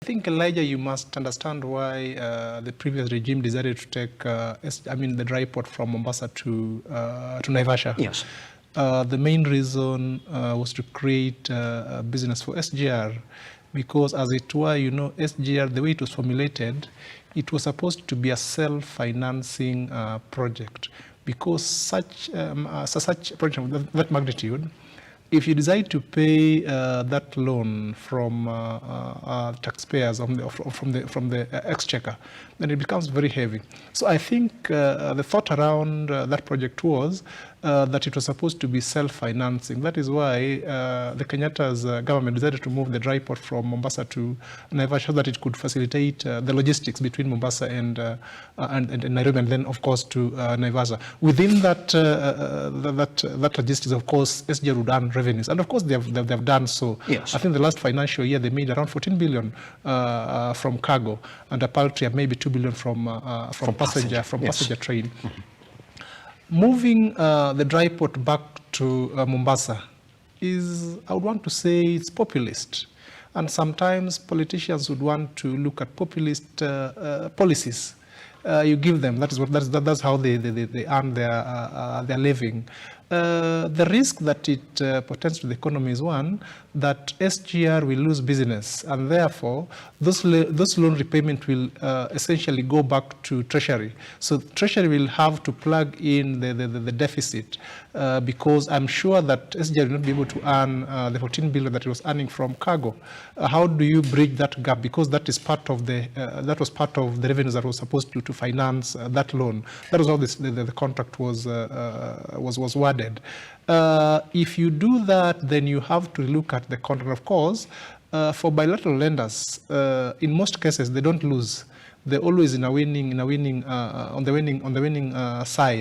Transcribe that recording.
think, Elijah, you must understand why the previous regime decided to take, the dry port from Mombasa to Naivasha. Yes. The main reason was to create a business for SGR, because as it were, SGR, the way it was formulated, it was supposed to be a self-financing project, because such a project of that magnitude, if you decide to pay that loan from taxpayers from the exchequer, then it becomes very heavy. So I think the thought around that project was that it was supposed to be self-financing. That is why the Kenyatta's government decided to move the dry port from Mombasa to Naivasha, so that it could facilitate the logistics between Mombasa and Nairobi, and then of course to Naivasha. Within that logistics, of course, SGR would earn revenues, and of course they have done so. Yes. I think the last financial year they made around 14 billion from cargo, and a paltry maybe 2 billion from passenger train. Mm-hmm. Moving the dry port back to Mombasa is, I would want to say, it's populist. And sometimes politicians would want to look at populist policies. You give them, that's how they earn their living. The risk that it portends to the economy is one, that SGR will lose business, and therefore those loan repayment will essentially go back to treasury. So treasury will have to plug in the deficit, because I'm sure that SGR will not be able to earn the 14 billion that it was earning from cargo. How do you bridge that gap? Because that is part of that was part of the revenues that was supposed to finance that loan. That was how the contract was worded. If you do that, then you have to look at the contract. Of course, for bilateral lenders, in most cases they don't lose. They're always on the winning side.